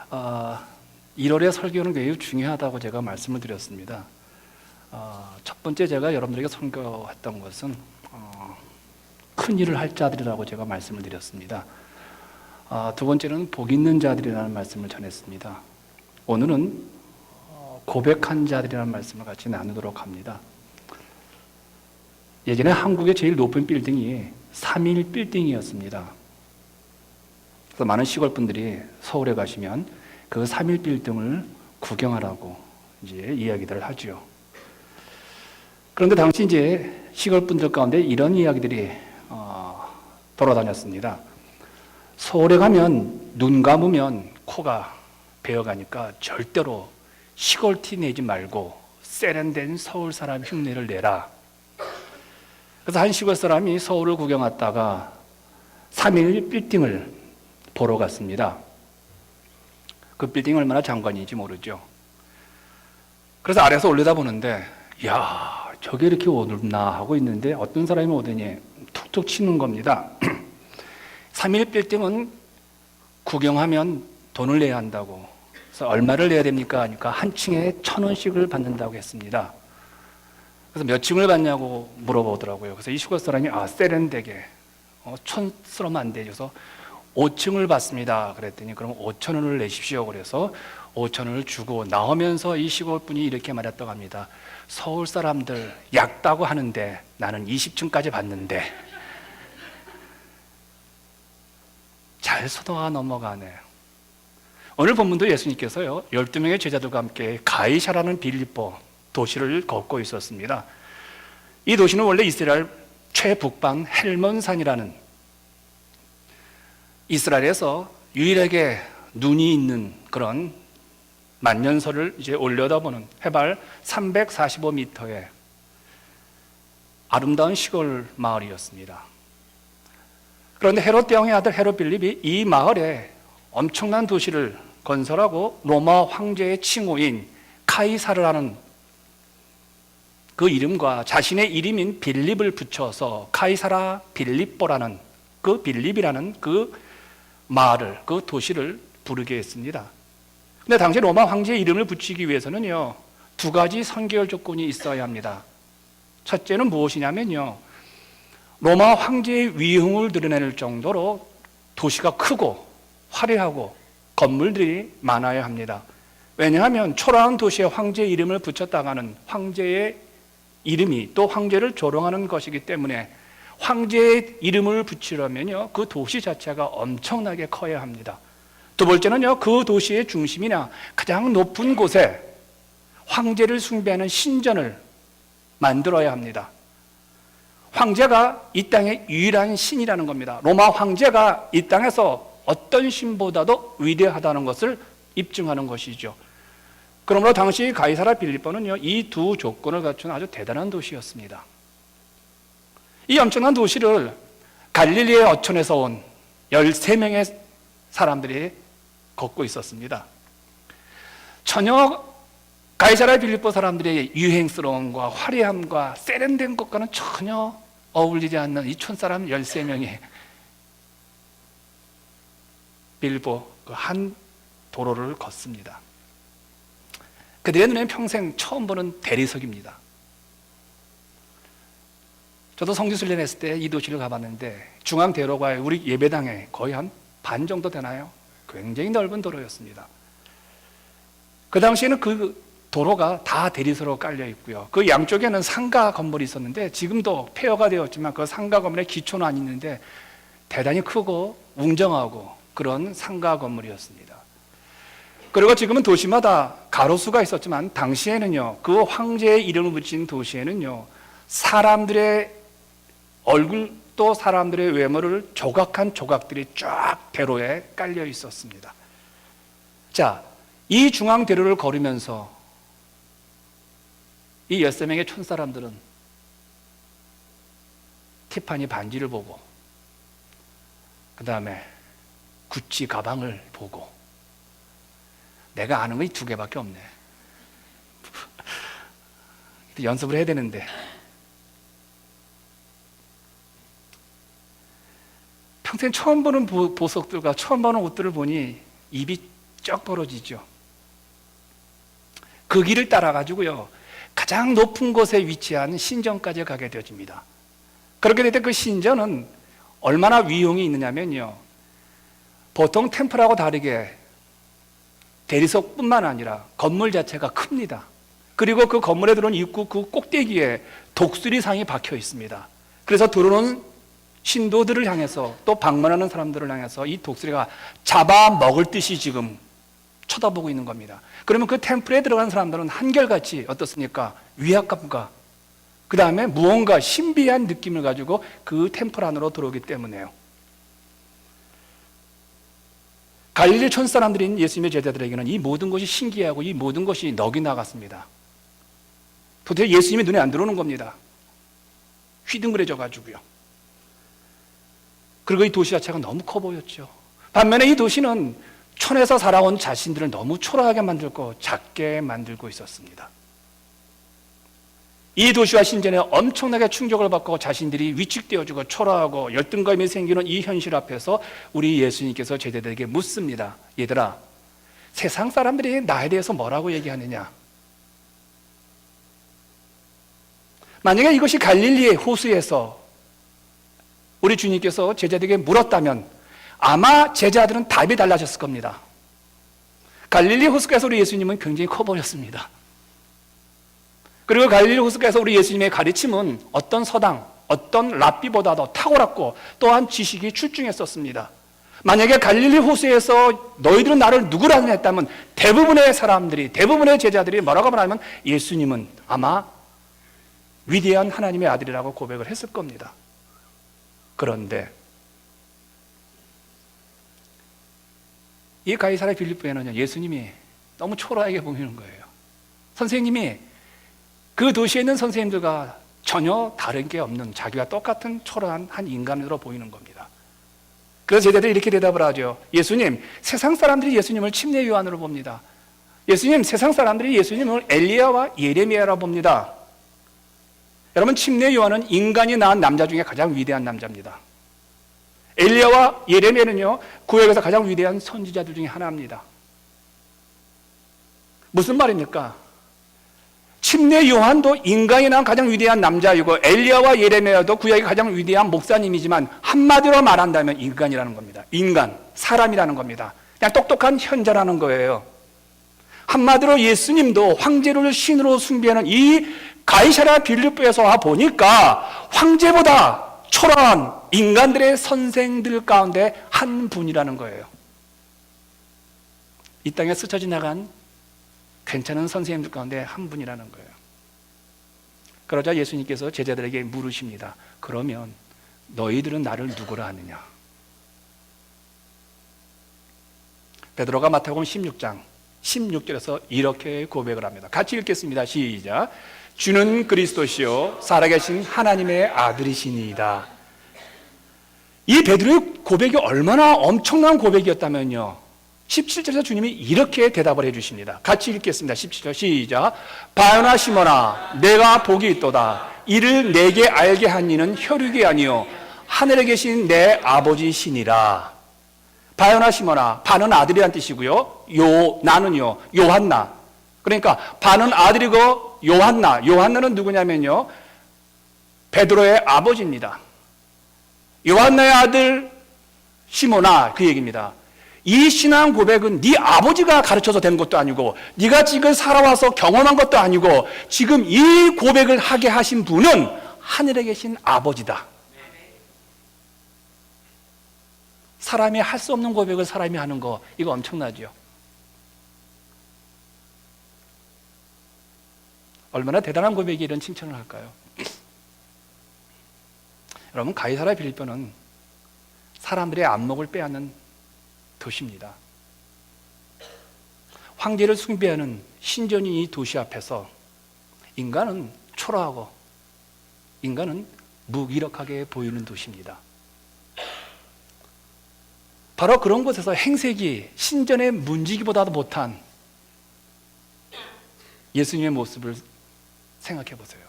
1월에 설교는 매우 중요하다고 제가 말씀을 드렸습니다. 첫 번째 제가 여러분들에게 선교했던 것은 큰 일을 할 자들이라고 제가 말씀을 드렸습니다. 두 번째는 복 있는 자들이라는 말씀을 전했습니다. 오늘은 고백한 자들이라는 말씀을 같이 나누도록 합니다. 예전에 한국의 제일 높은 빌딩이 3일 빌딩이었습니다. 그래서 많은 시골 분들이 서울에 가시면 그 3일 빌딩을 구경하라고 이제 이야기들을 하죠. 그런데 당시 이제 시골 분들 가운데 이런 이야기들이 돌아다녔습니다. 서울에 가면 눈 감으면 코가 베어가니까 절대로 시골 티 내지 말고 세련된 서울 사람 흉내를 내라. 그래서 한 시골 사람이 서울을 구경 왔다가 3일 빌딩을 보러 갔습니다. 그 빌딩이 얼마나 장관인지 모르죠. 그래서 아래에서 올려다보는데 야, 저게 이렇게 오르나 하고 있는데 어떤 사람이 오더니 툭툭 치는 겁니다. 3일 빌딩은 구경하면 돈을 내야 한다고. 그래서 얼마를 내야 됩니까? 하니까 한 층에 1,000원씩을 받는다고 했습니다. 그래서 몇 층을 받냐고 물어보더라고요. 그래서 이 시골 사람이 세련되게 촌스러우면 안 되죠. 5층을 받습니다. 그랬더니 그럼 5,000원을 내십시오. 그래서 5,000원을 주고 나오면서 이 시골 분이 이렇게 말했다고 합니다. 서울 사람들 얕다고 하는데 나는 20층까지 받는데 잘 서도가 넘어가네. 오늘 본문도 예수님께서요 12명의 제자들과 함께 가이사라는 빌립보 도시를 걷고 있었습니다. 이 도시는 원래 이스라엘 최북방 헬몬산이라는 이스라엘에서 유일하게 눈이 있는 그런 만년설을 이제 올려다보는 해발 345m의 아름다운 시골 마을이었습니다. 그런데 헤롯 대왕의 아들 헤롯 빌립이 이 마을에 엄청난 도시를 건설하고 로마 황제의 칭호인 카이사르라는 그 이름과 자신의 이름인 빌립을 붙여서 카이사라 빌립보라는 그 빌립이라는 그 마을을, 그 도시를 부르게 했습니다. 근데 당시 로마 황제의 이름을 붙이기 위해서는요, 두 가지 선결 조건이 있어야 합니다. 첫째는 무엇이냐면요, 로마 황제의 위흥을 드러낼 정도로 도시가 크고 화려하고 건물들이 많아야 합니다. 왜냐하면 초라한 도시에 황제의 이름을 붙였다가는 황제의 이름이 또 황제를 조롱하는 것이기 때문에 황제의 이름을 붙이려면요, 그 도시 자체가 엄청나게 커야 합니다. 두 번째는요, 그 도시의 중심이나 가장 높은 곳에 황제를 숭배하는 신전을 만들어야 합니다. 황제가 이 땅의 유일한 신이라는 겁니다. 로마 황제가 이 땅에서 어떤 신보다도 위대하다는 것을 입증하는 것이죠. 그러므로 당시 가이사라 빌립보는요, 이 두 조건을 갖춘 아주 대단한 도시였습니다. 이 엄청난 도시를 갈릴리의 어촌에서 온 13명의 사람들이 걷고 있었습니다. 전혀 가이사라 빌립보 사람들의 유행스러움과 화려함과 세련된 것과는 전혀 어울리지 않는 이 촌사람 13명이 빌립보 그 한 도로를 걷습니다. 그들의 눈에는 평생 처음 보는 대리석입니다. 저도 성지순례 했을 때 이 도시를 가봤는데 중앙대로가 우리 예배당에 거의 한 반 정도 되나요? 굉장히 넓은 도로였습니다. 그 당시에는 그 도로가 다 대리석으로 깔려 있고요. 그 양쪽에는 상가 건물이 있었는데 지금도 폐허가 되었지만 그 상가 건물에 기초는 안 있는데 대단히 크고 웅장하고 그런 상가 건물이었습니다. 그리고 지금은 도시마다 가로수가 있었지만 당시에는요, 그 황제의 이름을 붙인 도시에는요, 사람들의 얼굴 또 사람들의 외모를 조각한 조각들이 쫙 대로에 깔려 있었습니다. 자, 이 중앙대로를 걸으면서 이 13명의 촌사람들은 티파니 반지를 보고 그 다음에 구찌 가방을 보고 내가 아는 거 이 두 개밖에 없네. 연습을 해야 되는데 평생 처음 보는 보석들과 처음 보는 옷들을 보니 입이 쩍 벌어지죠. 그 길을 따라가지고요, 가장 높은 곳에 위치한 신전까지 가게 되어집니다. 그렇게 될 때 그 신전은 얼마나 위용이 있느냐면요, 보통 템플하고 다르게 대리석뿐만 아니라 건물 자체가 큽니다. 그리고 그 건물에 들어온 입구 그 꼭대기에 독수리상이 박혀 있습니다. 그래서 들어오는 신도들을 향해서 또 방문하는 사람들을 향해서 이 독수리가 잡아먹을 듯이 지금 쳐다보고 있는 겁니다. 그러면 그 템플에 들어간 사람들은 한결같이 어떻습니까? 위압감과 그 다음에 무언가 신비한 느낌을 가지고 그 템플 안으로 들어오기 때문에요. 갈릴리 촌 사람들인 예수님의 제자들에게는 이 모든 것이 신기하고 이 모든 것이 넋이 나갔습니다. 도대체 예수님이 눈에 안 들어오는 겁니다. 휘둥그레져 가지고요. 그리고 이 도시 자체가 너무 커 보였죠. 반면에 이 도시는 촌에서 살아온 자신들을 너무 초라하게 만들고 작게 만들고 있었습니다. 이 도시와 신전에 엄청나게 충격을 받고 자신들이 위축되어지고 초라하고 열등감이 생기는 이 현실 앞에서 우리 예수님께서 제자들에게 묻습니다. 얘들아, 세상 사람들이 나에 대해서 뭐라고 얘기하느냐? 만약에 이것이 갈릴리의 호수에서 우리 주님께서 제자들에게 물었다면 아마 제자들은 답이 달라졌을 겁니다. 갈릴리 호수가에서 우리 예수님은 굉장히 커 보였습니다. 그리고 갈릴리 호수가에서 우리 예수님의 가르침은 어떤 서당, 어떤 랍비보다도 탁월했고 또한 지식이 출중했었습니다. 만약에 갈릴리 호수에서 너희들은 나를 누구라 했다면 대부분의 사람들이, 대부분의 제자들이 뭐라고 말하면 예수님은 아마 위대한 하나님의 아들이라고 고백을 했을 겁니다. 그런데 이 가이사랴 빌립보에는요, 예수님이 너무 초라하게 보이는 거예요. 선생님이 그 도시에 있는 선생님들과 전혀 다른 게 없는 자기와 똑같은 초라한 한 인간으로 보이는 겁니다. 그래서 제자들이 이렇게 대답을 하죠. 예수님, 세상 사람들이 예수님을 침례 요한으로 봅니다. 예수님, 세상 사람들이 예수님을 엘리야와 예레미야라 봅니다. 여러분, 침례 요한은 인간이 낳은 남자 중에 가장 위대한 남자입니다. 엘리야와 예레미야는요, 구약에서 가장 위대한 선지자들 중에 하나입니다. 무슨 말입니까? 침례 요한도 인간이 낳은 가장 위대한 남자이고 엘리야와 예레미야도 구약의 가장 위대한 목사님이지만 한마디로 말한다면 인간이라는 겁니다. 인간, 사람이라는 겁니다. 그냥 똑똑한 현자라는 거예요. 한마디로 예수님도 황제를 신으로 숭배하는 이 가이사랴 빌립보에서 와 보니까 황제보다 초라한 인간들의 선생들 가운데 한 분이라는 거예요. 이 땅에 스쳐 지나간 괜찮은 선생님들 가운데 한 분이라는 거예요. 그러자 예수님께서 제자들에게 물으십니다. 그러면 너희들은 나를 누구라 하느냐? 베드로가 마태복음 16장 16절에서 이렇게 고백을 합니다. 같이 읽겠습니다. 시작. 주는 그리스도시요 살아계신 하나님의 아들이시니이다. 이 베드로의 고백이 얼마나 엄청난 고백이었다면요, 17절에서 주님이 이렇게 대답을 해주십니다. 같이 읽겠습니다. 17절 시작. 바요나 시몬아, 내가 복이 있도다. 이를 내게 알게 한 이는 혈육이 아니요 하늘에 계신 내 아버지시니라. 바요나 시몬아, 바는 아들이란 뜻이고요, 나는요 요한나. 그러니까 바는 아들이고 요한나는 누구냐면요, 베드로의 아버지입니다. 요한나의 아들 시몬아, 그 얘기입니다. 이 신앙 고백은 네 아버지가 가르쳐서 된 것도 아니고 네가 지금 살아와서 경험한 것도 아니고 지금 이 고백을 하게 하신 분은 하늘에 계신 아버지다. 사람이 할 수 없는 고백을 사람이 하는 거, 이거 엄청나죠. 얼마나 대단한 고백이 이런 칭찬을 할까요? 여러분, 가이사랴 빌립보는 사람들의 안목을 빼앗는 도시입니다. 황제를 숭배하는 신전인 이 도시 앞에서 인간은 초라하고 인간은 무기력하게 보이는 도시입니다. 바로 그런 곳에서 행색이 신전의 문지기보다도 못한 예수님의 모습을 생각해 보세요.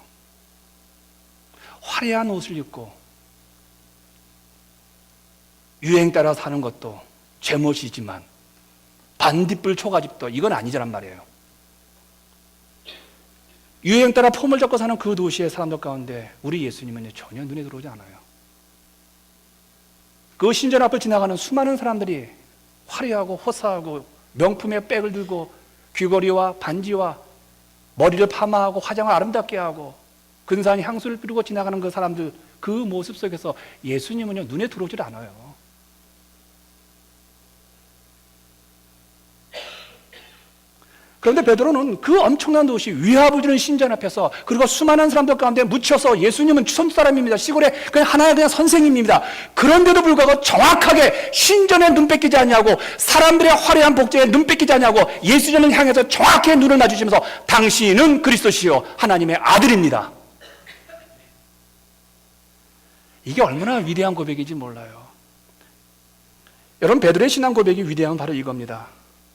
화려한 옷을 입고 유행 따라 사는 것도 제멋이지만 반딧불 초가집도 이건 아니란 말이에요. 유행 따라 폼을 잡고 사는 그 도시의 사람들 가운데 우리 예수님은 전혀 눈에 들어오지 않아요. 그 신전 앞을 지나가는 수많은 사람들이 화려하고 호사하고 명품의 백을 들고 귀걸이와 반지와 머리를 파마하고 화장을 아름답게 하고 근사한 향수를 뿌리고 지나가는 그 사람들, 그 모습 속에서 예수님은요 눈에 들어오질 않아요. 그런데 베드로는 그 엄청난 도시 위압을 주는 신전 앞에서, 그리고 수많은 사람들 가운데 묻혀서 예수님은 추선 사람입니다. 시골에 그냥 하나의 그냥 선생님입니다. 그런데도 불구하고 정확하게 신전에 눈 뺏기지 않냐고, 사람들의 화려한 복제에 눈 뺏기지 않냐고 예수님을 향해서 정확히 눈을 마주치면서 당신은 그리스도시요 하나님의 아들입니다. 이게 얼마나 위대한 고백인지 몰라요. 여러분, 베드로의 신앙 고백이 위대한 건 바로 이겁니다.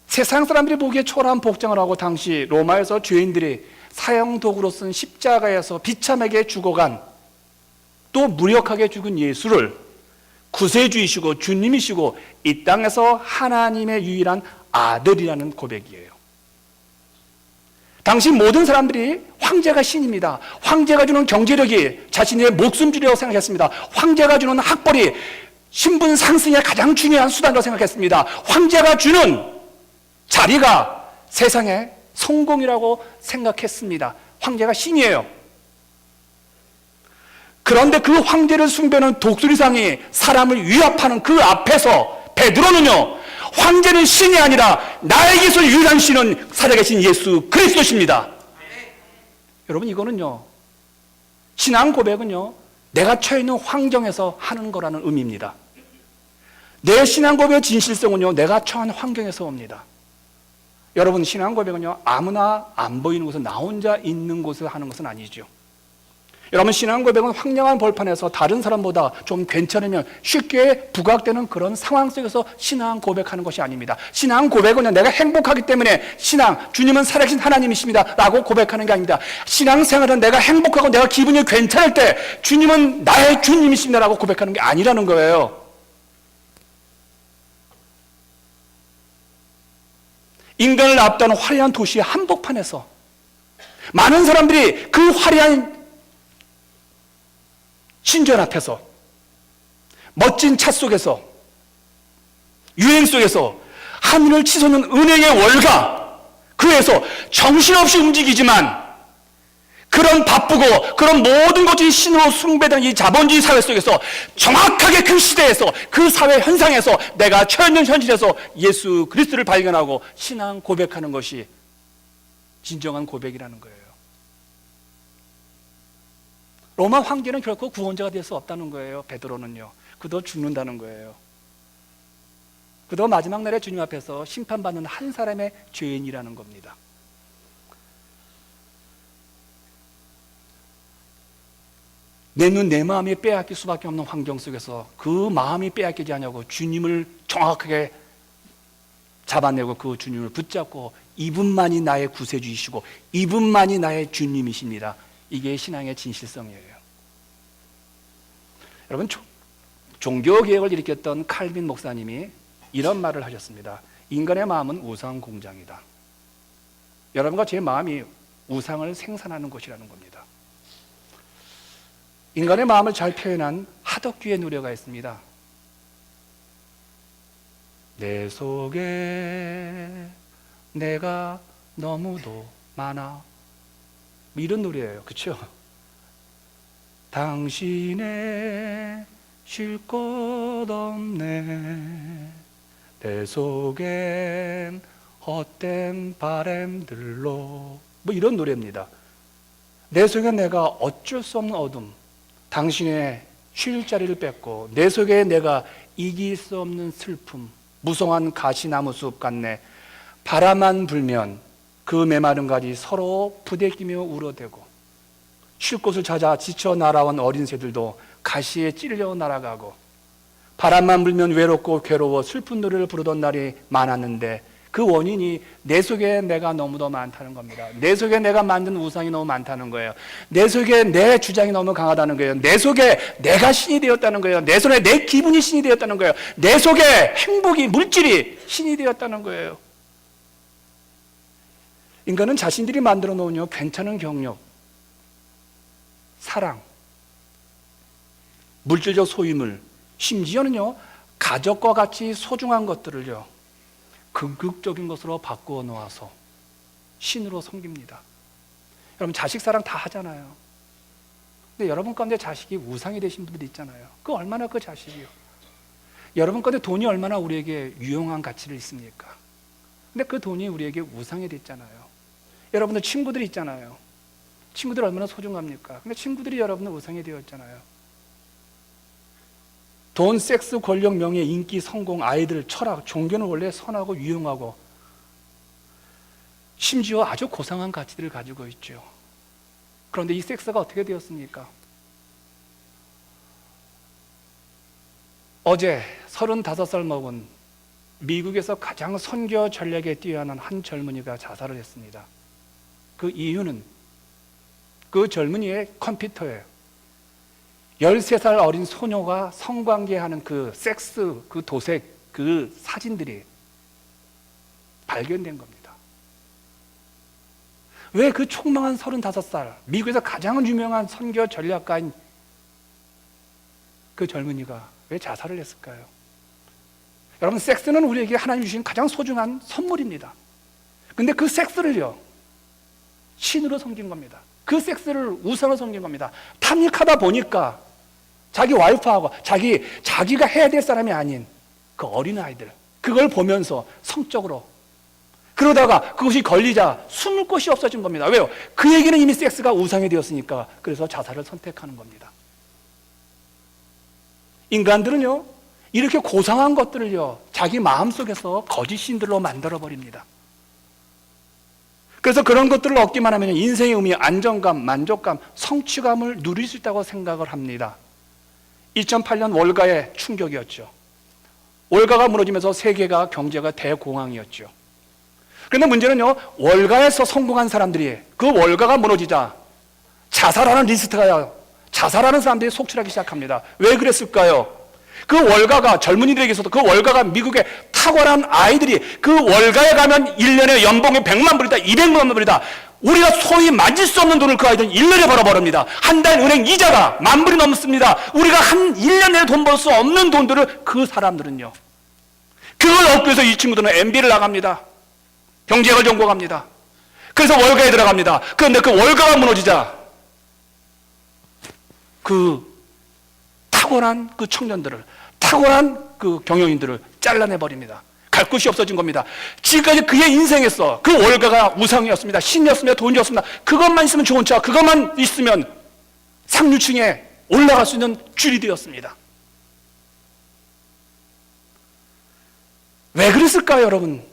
세상 사람들이 보기에 초라한 복장을 하고 당시 로마에서 죄인들이 사형도구로 쓴 십자가에서 비참하게 죽어간, 또 무력하게 죽은 예수를 구세주이시고 주님이시고 이 땅에서 하나님의 유일한 아들이라는 고백이에요. 당시 모든 사람들이 황제가 신입니다. 황제가 주는 경제력이 자신의 목숨줄이라고 생각했습니다. 황제가 주는 학벌이 신분 상승의 가장 중요한 수단이라고 생각했습니다. 황제가 주는 자리가 세상의 성공이라고 생각했습니다. 황제가 신이에요. 그런데 그 황제를 숭배하는 독수리상이 사람을 위협하는 그 앞에서 베드로는요, 황제는 신이 아니라 나에게서 유일한 신은 살아계신 예수 그리스도십니다. 여러분, 이거는요, 신앙 고백은요, 내가 처해 있는 환경에서 하는 거라는 의미입니다. 내 신앙 고백의 진실성은요, 내가 처한 환경에서 옵니다. 여러분, 신앙 고백은요, 아무나 안 보이는 곳에 나 혼자 있는 곳에 하는 것은 아니죠. 여러분, 신앙 고백은 황량한 벌판에서 다른 사람보다 좀 괜찮으면 쉽게 부각되는 그런 상황 속에서 신앙 고백하는 것이 아닙니다. 신앙 고백은요, 내가 행복하기 때문에 신앙, 주님은 살아계신 하나님이십니다 라고 고백하는 게 아닙니다. 신앙생활은 내가 행복하고 내가 기분이 괜찮을 때 주님은 나의 주님이십니다 라고 고백하는 게 아니라는 거예요. 인간을 압도하는 화려한 도시의 한복판에서 많은 사람들이 그 화려한 신전 앞에서, 멋진 차 속에서, 유행 속에서 하늘을 치솟는 은혜의 월가, 그에서 정신없이 움직이지만 그런 바쁘고 그런 모든 것이 신으로 숭배되는 이 자본주의 사회 속에서 정확하게 그 시대에서, 그 사회 현상에서 내가 처해 있는 현실에서 예수 그리스도를 발견하고 신앙 고백하는 것이 진정한 고백이라는 거예요. 로마 황제는 결코 구원자가 될 수 없다는 거예요. 베드로는요, 그도 죽는다는 거예요. 그도 마지막 날에 주님 앞에서 심판받는 한 사람의 죄인이라는 겁니다. 내 눈, 내 마음이 빼앗길 수밖에 없는 환경 속에서 그 마음이 빼앗기지 않냐고 주님을 정확하게 잡아내고 그 주님을 붙잡고 이분만이 나의 구세주이시고 이분만이 나의 주님이십니다. 이게 신앙의 진실성이에요. 여러분, 종교개혁을 일으켰던 칼빈 목사님이 이런 말을 하셨습니다. 인간의 마음은 우상 공장이다. 여러분과 제 마음이 우상을 생산하는 곳이라는 겁니다. 인간의 마음을 잘 표현한 하덕규의 노래가 있습니다. 내 속에 내가 너무도 많아, 이런 노래예요. 그렇죠? 당신의 쉴 곳 없네, 내 속엔 헛된 바람들로, 뭐 이런 노래입니다. 내 속에 내가 어쩔 수 없는 어둠, 당신의 쉴 자리를 뺏고 내 속에 내가 이길 수 없는 슬픔, 무성한 가시나무 숲 같네. 바람만 불면 그 메마른 가지 서로 부대끼며 울어대고, 쉴 곳을 찾아 지쳐 날아온 어린 새들도 가시에 찔려 날아가고, 바람만 불면 외롭고 괴로워 슬픈 노래를 부르던 날이 많았는데 그 원인이 내 속에 내가 너무도 많다는 겁니다. 내 속에 내가 만든 우상이 너무 많다는 거예요. 내 속에 내 주장이 너무 강하다는 거예요. 내 속에 내가 신이 되었다는 거예요. 내 속에 내 기분이 신이 되었다는 거예요. 내 속에 행복이, 물질이 신이 되었다는 거예요. 인간은 자신들이 만들어 놓은 괜찮은 경력, 사랑, 물질적 소유물, 심지어는요 가족과 같이 소중한 것들을요 극극적인 것으로 바꾸어 놓아서 신으로 섬깁니다. 여러분 자식 사랑 다 하잖아요. 근데 여러분 가운데 자식이 우상이 되신 분들이 있잖아요. 그 얼마나 그 자식이요. 여러분 가운데 돈이 얼마나 우리에게 유용한 가치를 있습니까? 근데 그 돈이 우리에게 우상이 됐잖아요. 여러분들 친구들이 있잖아요. 친구들 얼마나 소중합니까? 근데 친구들이 여러분의 우상이 되었잖아요. 돈, 섹스, 권력, 명예, 인기, 성공, 아이들, 철학, 종교는 원래 선하고 유용하고 심지어 아주 고상한 가치들을 가지고 있죠. 그런데 이 섹스가 어떻게 되었습니까? 어제 35살 먹은 미국에서 가장 선교 전략에 뛰어난 한 젊은이가 자살을 했습니다. 그 이유는 그 젊은이의 컴퓨터에 13살 어린 소녀가 성관계하는 그 섹스, 그 도색, 그 사진들이 발견된 겁니다. 왜 그 촉망한 35살, 미국에서 가장 유명한 선교 전략가인 그 젊은이가 왜 자살을 했을까요? 여러분, 섹스는 우리에게 하나님 주신 가장 소중한 선물입니다. 근데 그 섹스를요, 신으로 섬긴 겁니다. 그 섹스를 우상으로 섬긴 겁니다. 탐닉하다 보니까 자기 와이프하고 자기가 해야 될 사람이 아닌 그 어린아이들, 그걸 보면서 성적으로 그러다가 그것이 걸리자 숨을 곳이 없어진 겁니다. 왜요? 그에게는 이미 섹스가 우상이 되었으니까. 그래서 자살을 선택하는 겁니다. 인간들은요 이렇게 고상한 것들을요 자기 마음속에서 거짓 신들로 만들어버립니다. 그래서 그런 것들을 얻기만 하면 인생의 의미, 안정감, 만족감, 성취감을 누릴 수 있다고 생각을 합니다. 2008년 월가의 충격이었죠. 월가가 무너지면서 세계가 경제가 대공황이었죠. 그런데 문제는요, 월가에서 성공한 사람들이 그 월가가 무너지자 자살하는 리스트가 자살하는 사람들이 속출하기 시작합니다. 왜 그랬을까요? 그 월가가 젊은이들에게서도 그 월가가 미국의 탁월한 아이들이 그 월가에 가면 1년에 연봉이 100만 불이다, 200만 불이다. 우리가 소위 만질 수 없는 돈을 그 아이들은 1년에 벌어버립니다. 한 달 은행 이자가 10,000불이 넘습니다. 우리가 한 1년 내에 돈 벌 수 없는 돈들을 그 사람들은요, 그걸 얻기 위해서 이 친구들은 MB를 나갑니다. 경제학을 전공합니다. 그래서 월가에 들어갑니다. 그런데 그 월가가 무너지자 그 탁월한 그 청년들을, 탁월한 그 경영인들을 잘라내버립니다. 갈 곳이 없어진 겁니다. 지금까지 그의 인생에서 그 월가가 우상이었습니다. 신이었습니다. 돈이었습니다. 그것만 있으면 좋은 차, 그것만 있으면 상류층에 올라갈 수 있는 줄이 되었습니다. 왜 그랬을까요, 여러분?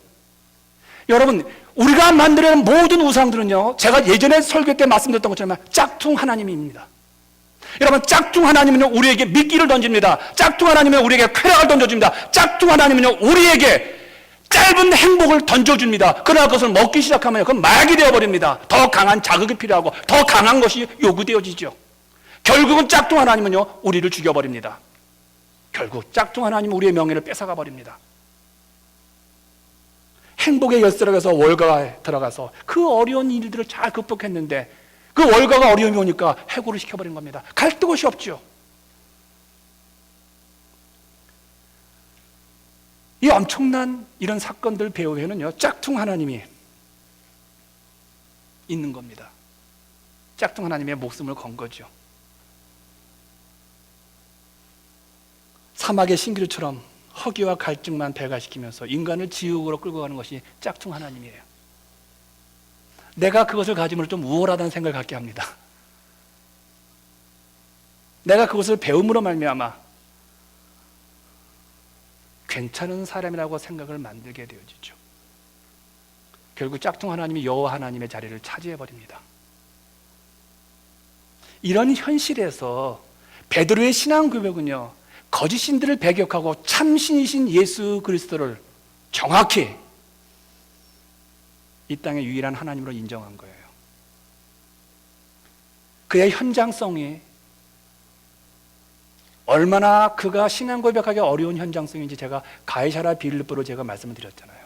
여러분, 우리가 만드는 모든 우상들은요, 제가 예전에 설교 때 말씀드렸던 것처럼 짝퉁 하나님입니다. 여러분, 짝퉁 하나님은요 우리에게 미끼를 던집니다. 짝퉁 하나님은 우리에게 쾌락을 던져줍니다. 짝퉁 하나님은요 우리에게 짧은 행복을 던져줍니다. 그러나 그것을 먹기 시작하면 그건 마약이 되어버립니다. 더 강한 자극이 필요하고 더 강한 것이 요구되어지죠. 결국은 짝퉁 하나님은요 우리를 죽여버립니다. 결국 짝퉁 하나님은 우리의 명예를 뺏어가 버립니다. 행복의 열쇠락에서 월가에 들어가서 그 어려운 일들을 잘 극복했는데 그 월가가 어려움이 오니까 해고를 시켜버린 겁니다. 갈 곳이 없죠. 이 엄청난 이런 사건들 배후에는요 짝퉁 하나님이 있는 겁니다. 짝퉁 하나님의 목숨을 건 거죠. 사막의 신기루처럼 허기와 갈증만 배가시키면서 인간을 지옥으로 끌고 가는 것이 짝퉁 하나님이에요. 내가 그것을 가짐으로 좀 우월하다는 생각을 갖게 합니다. 내가 그것을 배움으로 말미암아 괜찮은 사람이라고 생각을 만들게 되어지죠. 결국 짝퉁 하나님이 여호와 하나님의 자리를 차지해버립니다. 이런 현실에서 베드로의 신앙 고백은요 거짓 신들을 배격하고 참신이신 예수 그리스도를 정확히 이 땅의 유일한 하나님으로 인정한 거예요. 그의 현장성이 얼마나 그가 신앙 고백하기 어려운 현장성인지 제가 가이사랴 빌립보로 제가 말씀을 드렸잖아요.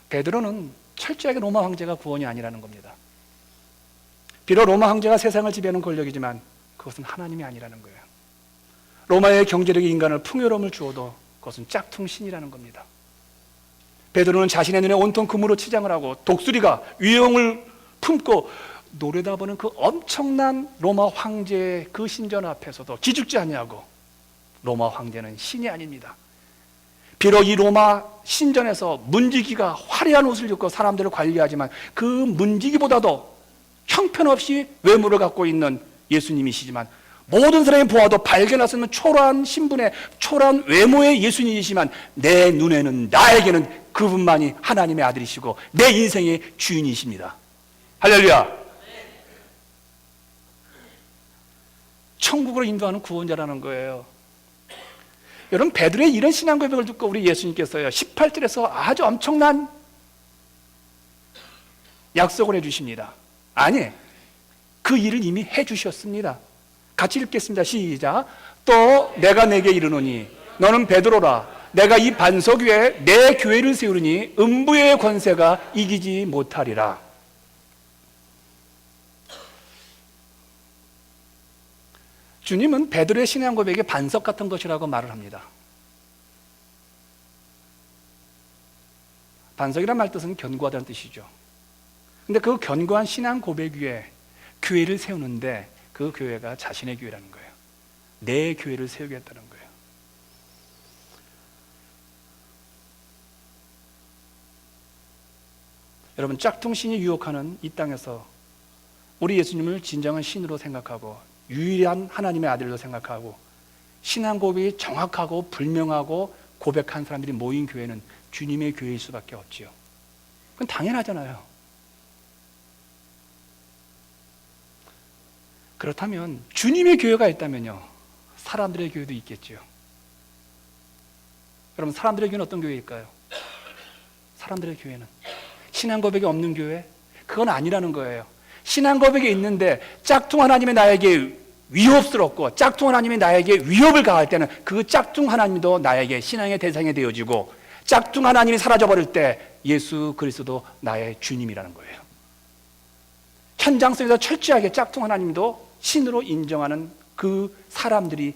베드로는 철저하게 로마 황제가 구원이 아니라는 겁니다. 비록 로마 황제가 세상을 지배하는 권력이지만 그것은 하나님이 아니라는 거예요. 로마의 경제력이 인간을 풍요로움을 주어도 그것은 짝퉁신이라는 겁니다. 베드로는 자신의 눈에 온통 금으로 치장을 하고 독수리가 위용을 품고 노려다보는 그 엄청난 로마 황제의 그 신전 앞에서도 기죽지 아니하고 로마 황제는 신이 아닙니다. 비록 이 로마 신전에서 문지기가 화려한 옷을 입고 사람들을 관리하지만 그 문지기보다도 형편없이 외모를 갖고 있는 예수님이시지만 모든 사람이 보아도 발견할 수 있는 초라한 신분의 초라한 외모의 예수님이시지만 내 눈에는 나에게는 그분만이 하나님의 아들이시고 내 인생의 주인이십니다. 할렐루야. 천국으로 인도하는 구원자라는 거예요. 여러분, 베드로의 이런 신앙 고백을 듣고 우리 예수님께서요 18절에서 아주 엄청난 약속을 해주십니다. 아니, 그 일을 이미 해주셨습니다. 같이 읽겠습니다. 시작. 또 내가 내게 이르노니 너는 베드로라. 내가 이 반석 위에 내 교회를 세우리니 음부의 권세가 이기지 못하리라. 주님은 베드로의 신앙 고백에 반석 같은 것이라고 말을 합니다. 반석이란 말 뜻은 견고하다는 뜻이죠. 근데 그 견고한 신앙 고백 위에 교회를 세우는데 그 교회가 자신의 교회라는 거예요. 내 교회를 세우겠다는 거예요. 여러분, 짝퉁신이 유혹하는 이 땅에서 우리 예수님을 진정한 신으로 생각하고 유일한 하나님의 아들로 생각하고 신앙 고백이 정확하고 분명하고 고백한 사람들이 모인 교회는 주님의 교회일 수밖에 없지요. 그건 당연하잖아요. 그렇다면 주님의 교회가 있다면요, 사람들의 교회도 있겠지요. 여러분, 사람들의 교회는 어떤 교회일까요? 사람들의 교회는 신앙 고백이 없는 교회? 그건 아니라는 거예요. 신앙 고백이 있는데 짝퉁 하나님이 나에게 위협스럽고 짝퉁 하나님이 나에게 위협을 가할 때는 그 짝퉁 하나님도 나에게 신앙의 대상이 되어지고 짝퉁 하나님이 사라져버릴 때 예수 그리스도 나의 주님이라는 거예요. 현장 속에서 철저하게 짝퉁 하나님도 신으로 인정하는 그 사람들이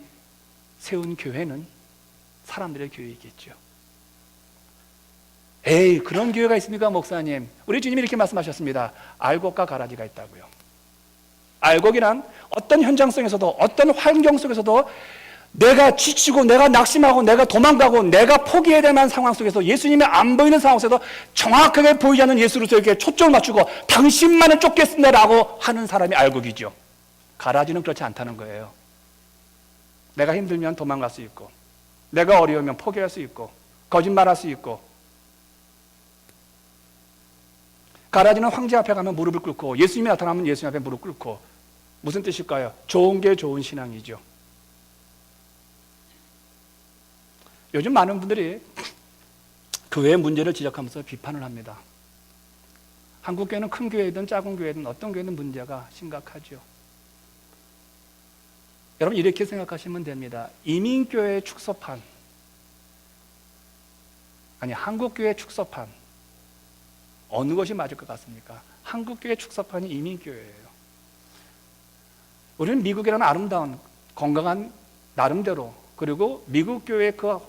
세운 교회는 사람들의 교회이겠죠. 에이, 그런 교회가 있습니까, 목사님? 우리 주님이 이렇게 말씀하셨습니다. 알곡과 가라지가 있다고요. 알곡이란 어떤 현장 속에서도 어떤 환경 속에서도 내가 지치고 내가 낙심하고 내가 도망가고 내가 포기해야 될 만한 상황 속에서 예수님이 안 보이는 상황 속에서 정확하게 보이지 않는 예수로서에게 초점을 맞추고 당신만은 쫓겠습니다라고 하는 사람이 알곡이죠. 가라지는 그렇지 않다는 거예요. 내가 힘들면 도망갈 수 있고 내가 어려우면 포기할 수 있고 거짓말할 수 있고, 가라지는 황제 앞에 가면 무릎을 꿇고 예수님이 나타나면 예수님 앞에 무릎 꿇고. 무슨 뜻일까요? 좋은 게 좋은 신앙이죠. 요즘 많은 분들이 교회의 문제를 지적하면서 비판을 합니다. 한국 교회는 큰 교회든 작은 교회든 어떤 교회든 문제가 심각하죠. 여러분, 이렇게 생각하시면 됩니다. 이민교회의 축소판, 아니 한국교회의 축소판, 어느 것이 맞을 것 같습니까? 한국교회 축소판이 이민교회예요. 우리는 미국이라는 아름다운 건강한 나름대로, 그리고 미국 교회의 그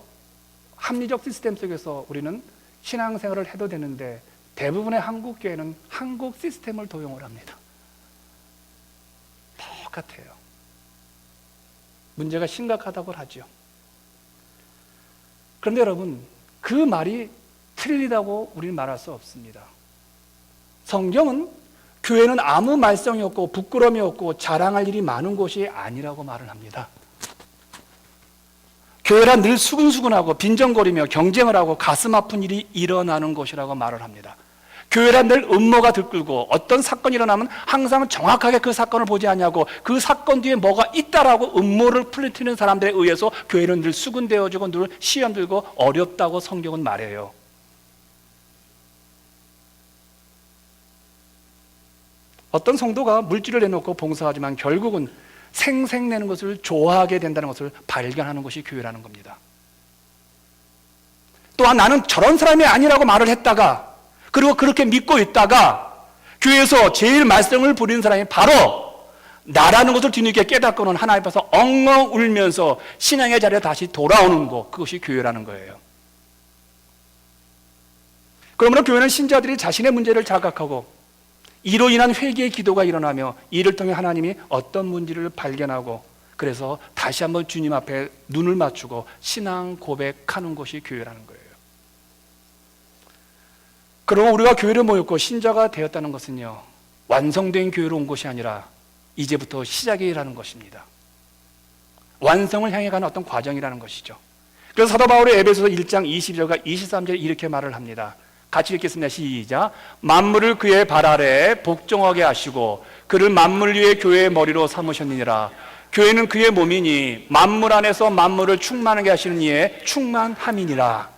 합리적 시스템 속에서 우리는 신앙생활을 해도 되는데 대부분의 한국 교회는 한국 시스템을 도용을 합니다. 똑같아요. 문제가 심각하다고 하죠. 그런데 여러분, 그 말이 틀리다고 우리는 말할 수 없습니다. 성경은 교회는 아무 말썽이 없고 부끄러움이 없고 자랑할 일이 많은 곳이 아니라고 말을 합니다. 교회란 늘 수근수근하고 빈정거리며 경쟁을 하고 가슴 아픈 일이 일어나는 곳이라고 말을 합니다. 교회란 늘 음모가 들끓고 어떤 사건이 일어나면 항상 정확하게 그 사건을 보지 않냐고 그 사건 뒤에 뭐가 있다라고 음모를 풀리는 사람들에 의해서 교회는 늘 수군되어지고 늘 시험 들고 어렵다고 성경은 말해요. 어떤 성도가 물질을 내놓고 봉사하지만 결국은 생색내는 것을 좋아하게 된다는 것을 발견하는 것이 교회라는 겁니다. 또한 나는 저런 사람이 아니라고 말을 했다가 그리고 그렇게 믿고 있다가 교회에서 제일 말썽을 부리는 사람이 바로 나라는 것을 뒤늦게 깨닫고는 하나님 앞에서 엉엉 울면서 신앙의 자리에 다시 돌아오는 것, 그것이 교회라는 거예요. 그러므로 교회는 신자들이 자신의 문제를 자각하고 이로 인한 회개의 기도가 일어나며 이를 통해 하나님이 어떤 문제를 발견하고 그래서 다시 한번 주님 앞에 눈을 맞추고 신앙 고백하는 것이 교회라는 거예요. 그러면 우리가 교회를 모였고 신자가 되었다는 것은요, 완성된 교회로 온 것이 아니라 이제부터 시작이라는 것입니다. 완성을 향해 가는 어떤 과정이라는 것이죠. 그래서 사도 바울이 에베소서 1장 22절과 23절에 이렇게 말을 합니다. 같이 읽겠습니다. 시작. 만물을 그의 발 아래에 복종하게 하시고 그를 만물 위에 교회의 머리로 삼으셨느니라. 교회는 그의 몸이니 만물 안에서 만물을 충만하게 하시는 이의 충만함이니라.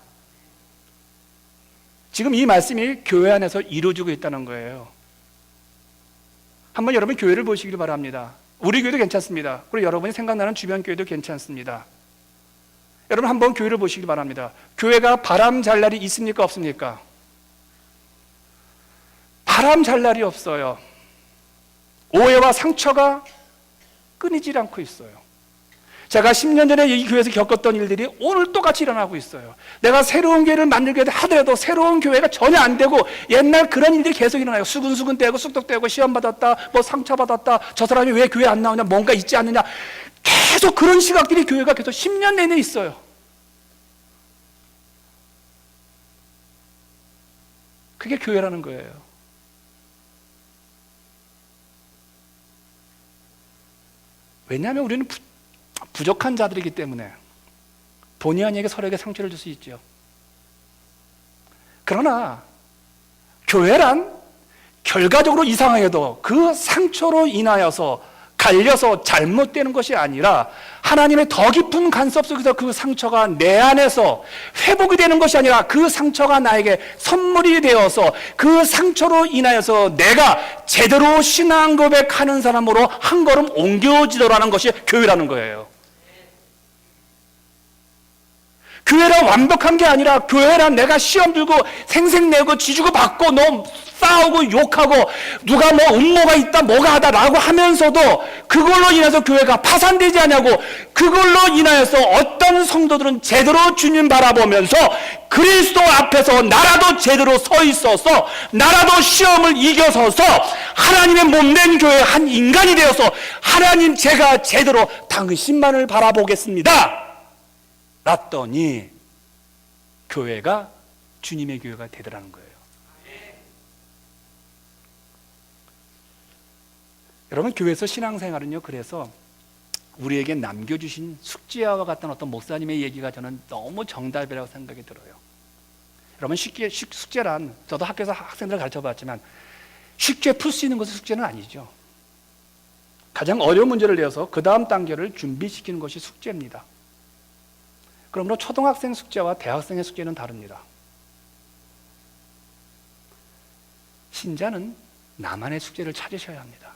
지금 이 말씀이 교회 안에서 이루어지고 있다는 거예요. 한번 여러분 교회를 보시길 바랍니다. 우리 교회도 괜찮습니다. 그리고 여러분이 생각나는 주변 교회도 괜찮습니다. 여러분 한번 교회를 보시길 바랍니다. 교회가 바람 잘 날이 있습니까? 없습니까? 바람 잘 날이 없어요. 오해와 상처가 끊이질 않고 있어요. 제가 10년 전에 이 교회에서 겪었던 일들이 오늘 똑같이 일어나고 있어요. 내가 새로운 교회를 만들게 하더라도 새로운 교회가 전혀 안 되고 옛날 그런 일들이 계속 일어나요. 수근수근 떼고 쑥덕 떼고 시험 받았다, 뭐 상처 받았다, 저 사람이 왜 교회 안 나오냐, 뭔가 있지 않느냐, 계속 그런 시각들이 교회가 계속 10년 내내 있어요. 그게 교회라는 거예요. 왜냐하면 우리는 부족한 자들이기 때문에 본의 아니게 서로에게 상처를 줄 수 있죠. 그러나 교회란 결과적으로 이상하게도 그 상처로 인하여서 갈려서 잘못되는 것이 아니라 하나님의 더 깊은 간섭 속에서 그 상처가 내 안에서 회복이 되는 것이 아니라 그 상처가 나에게 선물이 되어서 그 상처로 인하여서 내가 제대로 신앙 고백하는 사람으로 한 걸음 옮겨지더라는 것이 교회라는 거예요. 교회란 완벽한 게 아니라 교회란 내가 시험 들고 생색내고 지주고 받고 너 싸우고 욕하고 누가 뭐 음모가 있다 뭐가 하다라고 하면서도 그걸로 인해서 교회가 파산되지 않냐고, 그걸로 인하여서 어떤 성도들은 제대로 주님 바라보면서 그리스도 앞에서 나라도 제대로 서 있어서 나라도 시험을 이겨서서 하나님의 몸된 교회의 한 인간이 되어서 하나님 제가 제대로 당신만을 바라보겠습니다 놨더니 교회가 주님의 교회가 되더라는 거예요. 여러분 교회에서 신앙생활은요, 그래서 우리에게 남겨주신 숙제와 같은 어떤 목사님의 얘기가 저는 너무 정답이라고 생각이 들어요. 여러분 숙제란, 저도 학교에서 학생들을 가르쳐봤지만 쉽게 풀 수 있는 것이 숙제는 아니죠. 가장 어려운 문제를 내어서 그 다음 단계를 준비시키는 것이 숙제입니다. 그러므로 초등학생 숙제와 대학생의 숙제는 다릅니다. 신자는 나만의 숙제를 찾으셔야 합니다.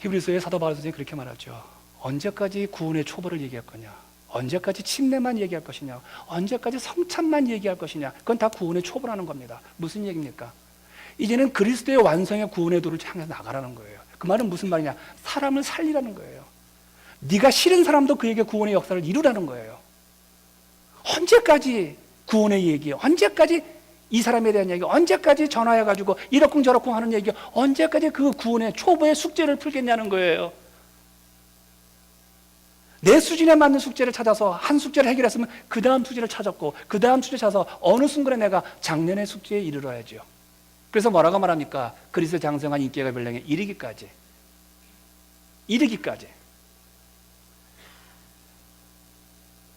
히브리서의 사도 바울 선생님이 그렇게 말하죠. 언제까지 구원의 초보를 얘기할 거냐? 언제까지 침례만 얘기할 것이냐? 언제까지 성찬만 얘기할 것이냐? 그건 다 구원의 초보라는 겁니다. 무슨 얘기입니까? 이제는 그리스도의 완성의 구원의 도를 향해서 나가라는 거예요. 그 말은 무슨 말이냐? 사람을 살리라는 거예요. 네가 싫은 사람도 그에게 구원의 역사를 이루라는 거예요. 언제까지 구원의 얘기, 언제까지 이 사람에 대한 얘기, 언제까지 전화해가지고 이러쿵 저러쿵 하는 얘기, 언제까지 그 구원의 초보의 숙제를 풀겠냐는 거예요. 내 수준에 맞는 숙제를 찾아서 한 숙제를 해결했으면 그 다음 숙제를 찾았고 그 다음 숙제를 찾아서 어느 순간에 내가 작년의 숙제에 이르러야죠. 그래서 뭐라고 말합니까? 그리스도 장성한 인격의 변량에 이르기까지.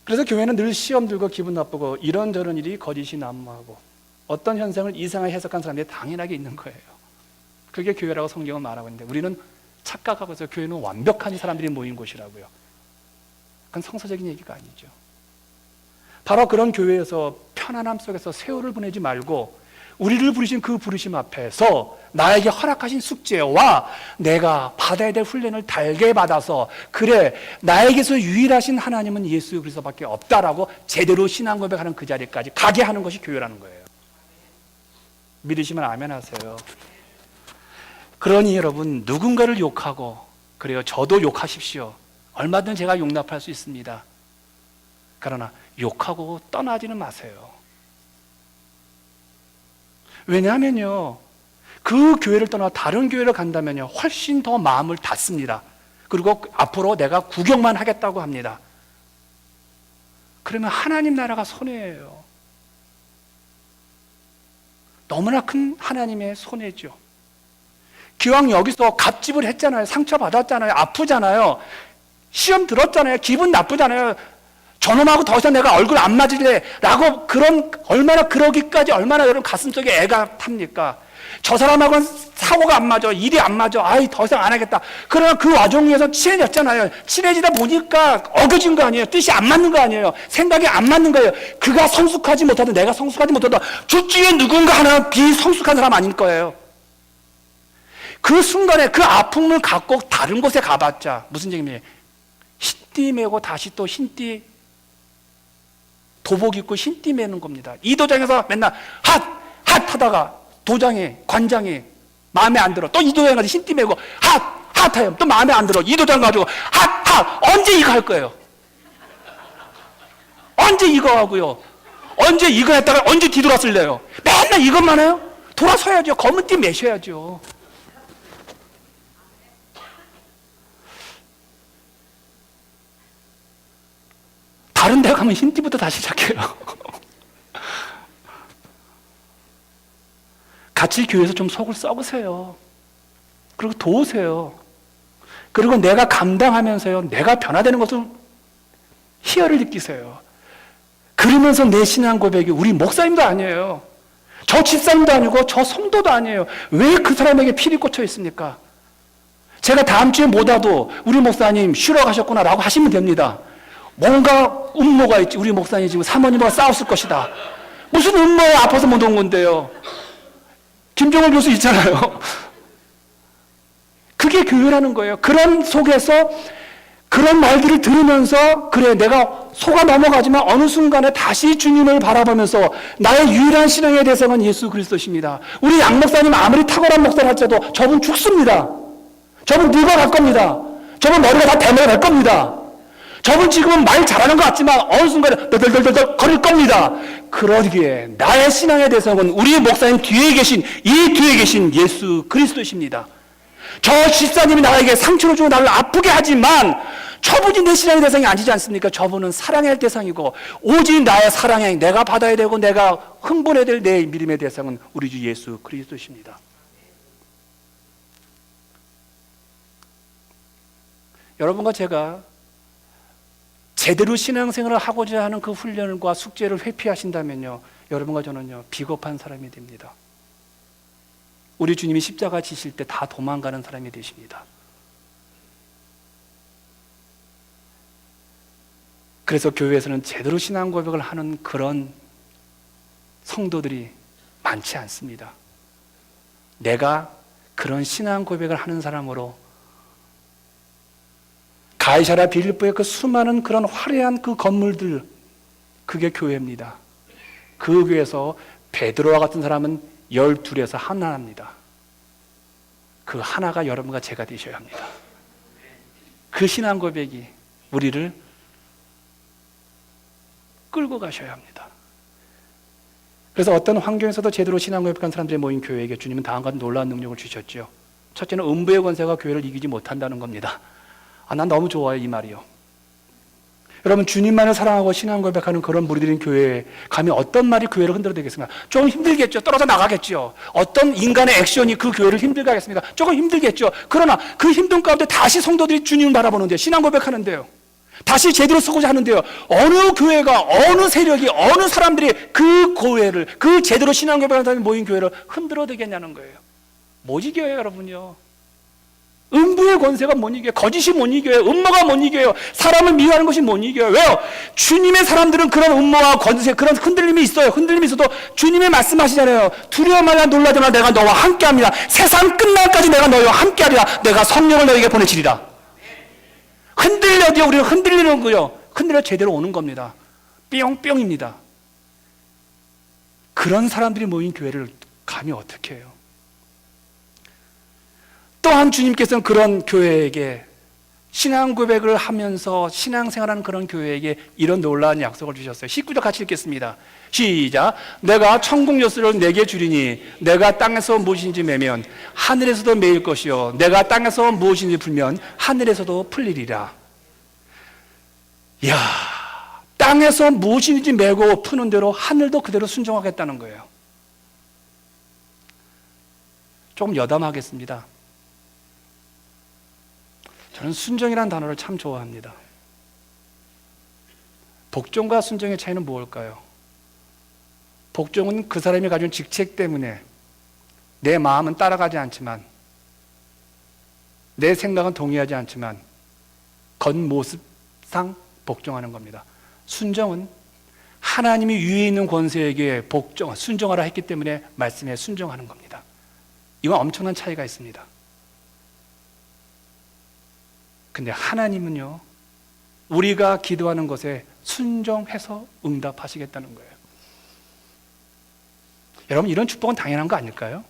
그래서 교회는 늘 시험 들고 기분 나쁘고 이런저런 일이 거짓이 난무하고 어떤 현상을 이상하게 해석한 사람들이 당연하게 있는 거예요. 그게 교회라고 성경은 말하고 있는데 우리는 착각하고 있어요. 교회는 완벽한 사람들이 모인 곳이라고요. 그건 성서적인 얘기가 아니죠. 바로 그런 교회에서 편안함 속에서 세월을 보내지 말고 우리를 부르신 그 부르심 앞에서 나에게 허락하신 숙제와 내가 받아야 될 훈련을 달게 받아서 그래 나에게서 유일하신 하나님은 예수 그리스도밖에 없다라고 제대로 신앙 고백하는 그 자리까지 가게 하는 것이 교회라는 거예요. 믿으시면 아멘 하세요. 그러니 여러분 누군가를 욕하고 그래요 저도 욕하십시오. 얼마든 제가 용납할 수 있습니다. 그러나 욕하고 떠나지는 마세요. 왜냐하면요 그 교회를 떠나 다른 교회를 간다면요 훨씬 더 마음을 닫습니다. 그리고 앞으로 내가 구경만 하겠다고 합니다. 그러면 하나님 나라가 손해예요. 너무나 큰 하나님의 손해죠. 기왕 여기서 갑집을 했잖아요. 상처받았잖아요. 아프잖아요. 시험 들었잖아요. 기분 나쁘잖아요. 저놈하고 더 이상 내가 얼굴 안 맞을래 라고 얼마나 그러기까지 얼마나 여러분 가슴속에 애가 탑니까? 저 사람하고는 사고가 안 맞아. 일이 안 맞아. 아이 더 이상 안 하겠다. 그러나 그 와중에서 친해졌잖아요. 친해지다 보니까 어겨진 거 아니에요. 뜻이 안 맞는 거 아니에요. 생각이 안 맞는 거예요. 그가 성숙하지 못하든 내가 성숙하지 못하든 둘 중에 누군가 하나 비성숙한 사람 아닐 거예요. 그 순간에 그 아픔을 갖고 다른 곳에 가봤자 무슨 얘기입니까? 흰띠 메고 다시 또 흰띠 도복 입고 흰띠 매는 겁니다. 이 도장에서 맨날 핫 하다가 도장이 관장이 마음에 안 들어. 또 이 도장 가지고 흰띠 메고 핫해요. 또 마음에 안 들어. 이 도장 가지고 핫 언제 이거 할 거예요? 언제 이거 하고요? 언제 이거 했다가 언제 뒤돌아설래요? 맨날 이것만 해요? 돌아서야죠. 검은 띠 매셔야죠. 다른 데 가면 흰띠부터 다시 시작해요. 같이 교회에서 좀 속을 썩으세요. 그리고 도우세요. 그리고 내가 감당하면서요, 내가 변화되는 것을 희열을 느끼세요. 그러면서 내 신앙 고백이 우리 목사님도 아니에요. 저 집사님도 아니고 저 성도도 아니에요. 왜 그 사람에게 필이 꽂혀 있습니까? 제가 다음 주에 못 와도 우리 목사님 쉬러 가셨구나 라고 하시면 됩니다. 뭔가 음모가 있지. 우리 목사님 지금 사모님과 싸웠을 것이다. 무슨 음모에 아파서 못 온 건데요. 김종월 교수 있잖아요. 그게 교회라는 거예요. 그런 속에서 그런 말들을 들으면서 그래 내가 속아 넘어가지만 어느 순간에 다시 주님을 바라보면서 나의 유일한 신앙의 대상은 예수 그리스도십니다. 우리 양 목사님 아무리 탁월한 목사를 할지라도 저분 죽습니다. 저분 늙어갈 겁니다. 저분 머리가 다 대머리갈 겁니다. 저분 지금은 말 잘하는 것 같지만 어느 순간에 덜덜덜덜 거릴 겁니다. 그러기에 나의 신앙의 대상은 우리 목사님 뒤에 계신 이 뒤에 계신 예수 그리스도십니다. 저 집사님이 나에게 상처를 주고 나를 아프게 하지만 저분이 내 신앙의 대상이 아니지 않습니까? 저분은 사랑의 대상이고 오직 나의 사랑에 내가 받아야 되고 내가 흥분해야 될 내 믿음의 대상은 우리 주 예수 그리스도십니다. 여러분과 제가 제대로 신앙생활을 하고자 하는 그 훈련과 숙제를 회피하신다면요, 여러분과 저는요 비겁한 사람이 됩니다. 우리 주님이 십자가 지실 때 다 도망가는 사람이 되십니다. 그래서 교회에서는 제대로 신앙 고백을 하는 그런 성도들이 많지 않습니다. 내가 그런 신앙 고백을 하는 사람으로 가이사랴 빌립보의 그 수많은 그런 화려한 그 건물들, 그게 교회입니다. 그 교회에서 베드로와 같은 사람은 12에서 하나입니다. 그 하나가 여러분과 제가 되셔야 합니다. 그 신앙 고백이 우리를 끌고 가셔야 합니다. 그래서 어떤 환경에서도 제대로 신앙 고백한 사람들이 모인 교회에게 주님은 다음과 같은 놀라운 능력을 주셨죠. 첫째는 음부의 권세가 교회를 이기지 못한다는 겁니다. 난 너무 좋아요, 이 말이요. 여러분, 주님만을 사랑하고 신앙 고백하는 그런 무리들인 교회에 가면 어떤 말이 교회를 흔들어 되겠습니까? 조금 힘들겠죠. 떨어져 나가겠죠. 어떤 인간의 액션이 그 교회를 힘들게 하겠습니까? 조금 힘들겠죠. 그러나 그 힘든 가운데 다시 성도들이 주님을 바라보는데요. 신앙 고백하는데요. 다시 제대로 서고자 하는데요. 어느 교회가, 어느 세력이, 어느 사람들이 그 교회를, 그 제대로 신앙 고백하는 사람이 모인 교회를 흔들어 대겠냐는 거예요. 못 이겨요, 여러분요. 음부의 권세가 못 이겨요. 거짓이 못 이겨요. 음모가 못 이겨요. 사람을 미워하는 것이 못 이겨요. 왜요? 주님의 사람들은 그런 음모와 권세, 그런 흔들림이 있어요. 흔들림이 있어도 주님의 말씀하시잖아요. 두려워 말라 놀라지 말라 내가 너와 함께합니다. 세상 끝날까지 내가 너희와 함께하리라. 내가 성령을 너에게 보내주리라. 흔들려도요. 우리는 흔들리는 거요. 흔들려 제대로 오는 겁니다. 뿅뿅입니다. 그런 사람들이 모인 교회를 감히 어떻게 해요? 또한 주님께서는 그런 교회에게 신앙 고백을 하면서 신앙생활하는 그런 교회에게 이런 놀라운 약속을 주셨어요. 19절 같이 읽겠습니다. 시작. 내가 천국 열쇠를 내게 주리니 내가 땅에서 무엇인지 매면 하늘에서도 매일 것이요 내가 땅에서 무엇인지 풀면 하늘에서도 풀리리라. 이야, 땅에서 무엇인지 매고 푸는 대로 하늘도 그대로 순종하겠다는 거예요. 조금 여담하겠습니다. 저는 순종이라는 단어를 참 좋아합니다. 복종과 순종의 차이는 무엇일까요? 복종은 그 사람이 가진 직책 때문에 내 마음은 따라가지 않지만 내 생각은 동의하지 않지만 겉모습상 복종하는 겁니다. 순종은 하나님이 위에 있는 권세에게 순종하라 했기 때문에 말씀에 순종하는 겁니다. 이건 엄청난 차이가 있습니다. 근데 하나님은요, 우리가 기도하는 것에 순종해서 응답하시겠다는 거예요. 여러분, 이런 축복은 당연한 거 아닐까요?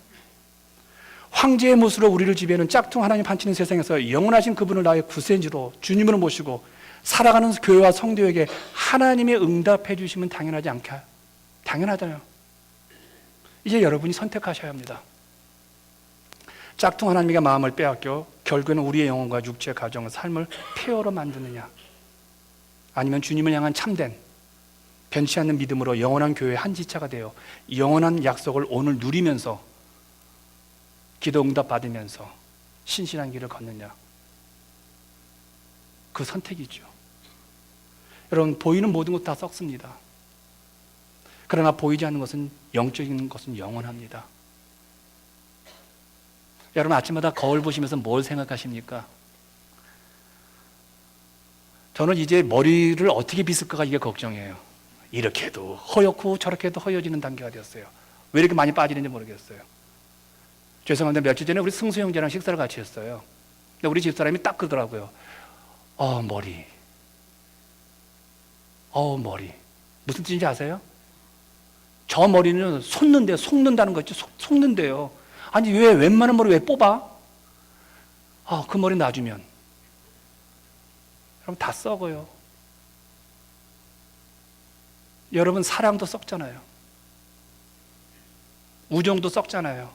황제의 모습으로 우리를 지배하는 짝퉁 하나님 판치는 세상에서 영원하신 그분을 나의 구세주로 주님으로 모시고 살아가는 교회와 성도에게 하나님의 응답해 주시면 당연하지 않게 당연하잖아요. 이제 여러분이 선택하셔야 합니다. 짝퉁 하나님에게 마음을 빼앗겨 결국에는 우리의 영혼과 육체의 가정을 삶을 폐허로 만드느냐, 아니면 주님을 향한 참된 변치 않는 믿음으로 영원한 교회의 한 지체가 되어 영원한 약속을 오늘 누리면서 기도 응답 받으면서 신실한 길을 걷느냐, 그 선택이죠. 여러분, 보이는 모든 것 다 썩습니다. 그러나 보이지 않는 것은, 영적인 것은 영원합니다. 여러분, 아침마다 거울 보시면서 뭘 생각하십니까? 저는 이제 머리를 어떻게 빗을까가 이게 걱정이에요. 이렇게 해도 허옇고 저렇게 해도 허여지는 단계가 되었어요. 왜 이렇게 많이 빠지는지 모르겠어요. 죄송한데 며칠 전에 우리 승수 형제랑 식사를 같이 했어요. 근데 우리 집사람이 딱 그러더라고요. 머리. 머리. 무슨 뜻인지 아세요? 저 머리는 속는다는 거 있죠? 속는데요. 아니, 왜 웬만한 머리 왜 뽑아? 그 머리 놔주면. 그럼 다 썩어요. 여러분, 사랑도 썩잖아요. 우정도 썩잖아요.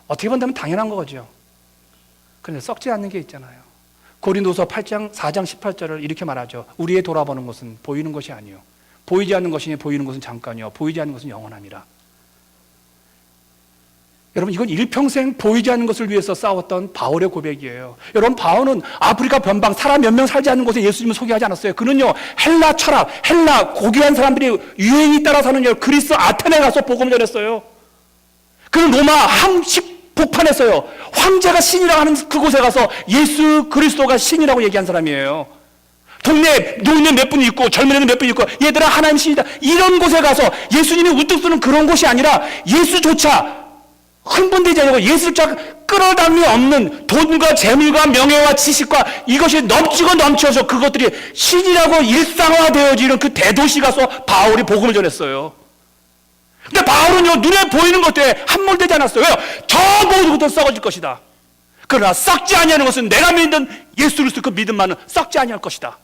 어떻게 본다면 당연한 거죠. 그런데 썩지 않는 게 있잖아요. 고린도서 4장 18절을 이렇게 말하죠. 우리의 돌아보는 것은 보이는 것이 아니요 보이지 않는 것이니 보이는 것은 잠깐이요 보이지 않는 것은 영원함이라. 여러분, 이건 일평생 보이지 않는 것을 위해서 싸웠던 바울의 고백이에요. 여러분, 바울은 아프리카 변방 사람 몇 명 살지 않는 곳에 예수님을 소개하지 않았어요. 그는요, 헬라 철학, 헬라 고귀한 사람들이 유행이 따라 사는 그리스 아테네에 가서 복음을 전했어요. 그는 로마 함식 복판했어요. 황제가 신이라고 하는 그곳에 가서 예수 그리스도가 신이라고 얘기한 사람이에요. 동네에 노인네 몇 분 있고 젊은 애들 몇 분 있고 얘들아 하나님 신이다, 이런 곳에 가서 예수님이 우뚝 서는 그런 곳이 아니라 예수조차 흥분되지 않고 예수조차 끌어당김이 없는 돈과 재물과 명예와 지식과 이것이 넘쳐서 그것들이 신이라고 일상화되어지는 그 대도시 가서 바울이 복음을 전했어요. 근데 바울은요, 눈에 보이는 것 때문에 함몰되지 않았어요. 왜요? 저 모든 것도 썩어질 것이다. 그러나 썩지 아니하는 것은 내가 믿는 예수 그리스도 그 믿음만은 썩지 아니할 것이다.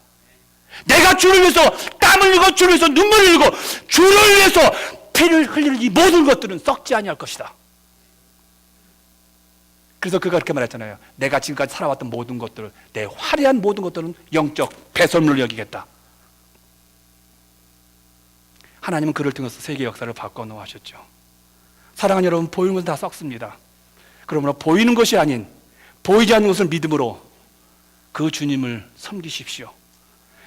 내가 주를 위해서 땀 흘리고 주를 위해서 눈물 흘리고 주를 위해서 피를 흘리는 이 모든 것들은 썩지 아니할 것이다. 그래서 그가 그렇게 말했잖아요. 내가 지금까지 살아왔던 모든 것들을, 내 화려한 모든 것들은 영적 배설물로 여기겠다. 하나님은 그를 통해서 세계 역사를 바꿔놓으셨죠. 사랑하는 여러분, 보이는 것은 다 썩습니다. 그러므로 보이는 것이 아닌 보이지 않는 것을 믿음으로 그 주님을 섬기십시오.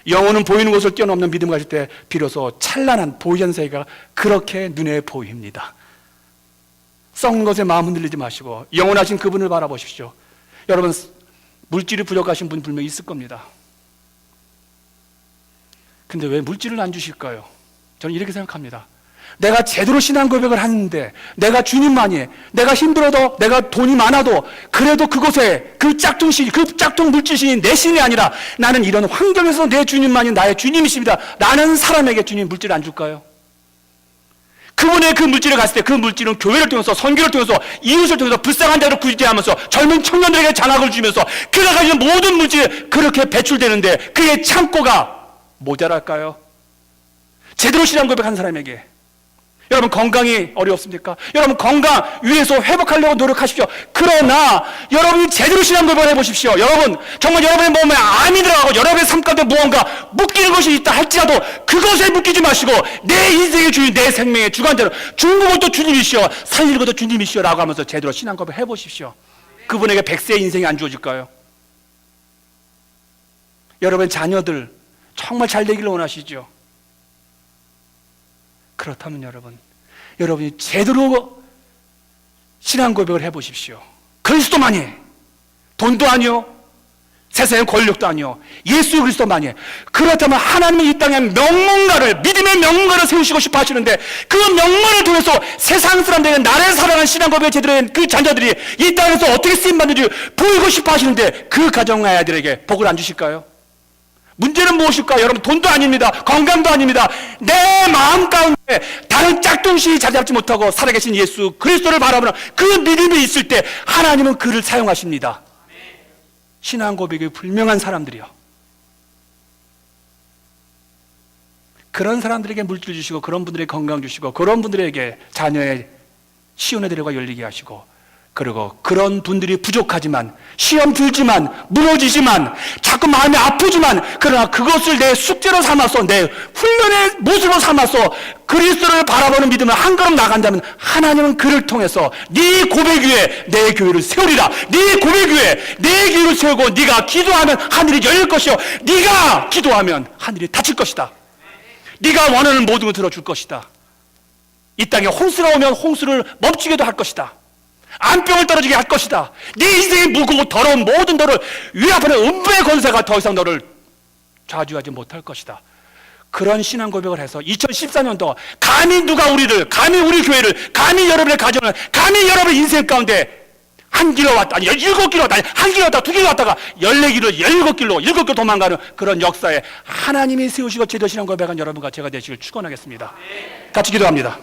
영혼은 보이는 것을 뛰어넘는 믿음을 가질 때 비로소 찬란한 보이지 않는 세계가 그렇게 눈에 보입니다. 썩는 것에 마음 흔들리지 마시고 영원하신 그분을 바라보십시오. 여러분, 물질이 부족하신 분 분명히 있을 겁니다. 근데 왜 물질을 안 주실까요? 저는 이렇게 생각합니다. 내가 제대로 신앙 고백을 하는데, 내가 주님만이, 내가 힘들어도, 내가 돈이 많아도, 그래도 그곳에 그 짝퉁신, 그 짝퉁 물질신이 내 신이 아니라 나는 이런 환경에서 내 주님만이 나의 주님이십니다. 라는 사람에게 주님 물질을 안 줄까요? 그분의 그 물질을 갔을 때 그 물질은 교회를 통해서, 선교를 통해서, 이웃을 통해서 불쌍한 자를 구제하면서 젊은 청년들에게 장학을 주면서 그가 가진 모든 물질이 그렇게 배출되는데 그의 창고가 모자랄까요? 제대로 신앙 고백한 사람에게. 여러분, 건강이 어렵습니까? 여러분, 건강 위해서 회복하려고 노력하십시오. 그러나 여러분이 제대로 신앙 고백을 해보십시오. 여러분, 정말 여러분의 몸에 암이 들어가고 여러분의 삶 가운데 무언가 묶이는 것이 있다 할지라도 그것에 묶이지 마시고 내 인생의 주인, 내 생명의 주관자로 죽는 것도 주님이시여, 살리는 것도 주님이시여 라고 하면서 제대로 신앙 고백을 해보십시오. 그분에게 100세의 인생이 안 주어질까요? 여러분의 자녀들 정말 잘 되기를 원하시죠? 그렇다면 여러분이 제대로 신앙 고백을 해보십시오. 그리스도만이, 돈도 아니요, 세상의 권력도 아니요, 예수 그리스도만이. 그렇다면 하나님은 이 땅에 명문가를, 믿음의 명문가를 세우시고 싶어 하시는데 그 명문을 통해서 세상 사람들에게 나를 사랑하는 신앙 고백을 제대로 한 그 자녀들이 이 땅에서 어떻게 쓰임받는지 보이고 싶어 하시는데 그 가정 아이들에게 복을 안 주실까요? 문제는 무엇일까? 여러분, 돈도 아닙니다. 건강도 아닙니다. 내 마음 가운데 다른 짝퉁신이 자리 잡지 못하고 살아계신 예수 그리스도를 바라보는 그 믿음이 있을 때 하나님은 그를 사용하십니다. 신앙 고백이 불명한 사람들이요, 그런 사람들에게 물질 주시고, 그런 분들에게 건강 주시고, 그런 분들에게 자녀의 시온의 대로가 열리게 하시고, 그리고 그런 분들이 부족하지만, 시험 들지만, 무너지지만, 자꾸 마음이 아프지만, 그러나 그것을 내 숙제로 삼아서, 내 훈련의 모습으로 삼아서 그리스도를 바라보는 믿음을 한 걸음 나간다면 하나님은 그를 통해서 네 고백 위에 내 교회를 세우리라. 네 고백 위에 내 교회를 세우고 네가 기도하면 하늘이 열릴 것이요, 네가 기도하면 하늘이 닫힐 것이다. 네가 원하는 모든 걸 들어줄 것이다. 이 땅에 홍수가 오면 홍수를 멈추게도 할 것이다. 암병을 떨어지게 할 것이다. 네 인생의 무겁고 더러운 모든 너를 위압하는 음부의 권세가 더 이상 너를 좌지하지 못할 것이다. 그런 신앙 고백을 해서 2014년도 감히 누가 우리를, 감히 우리 교회를, 감히 여러분의 가정을, 감히 여러분의 인생 가운데 한 길로 왔다, 아니 7길로 왔다, 아니 한 길로 왔다, 2길로 왔다가 14길로 7길로 7길 도망가는 그런 역사에 하나님이 세우시고 제대로 신앙 고백한 여러분과 제가 되시길 축원하겠습니다. 같이 기도합니다.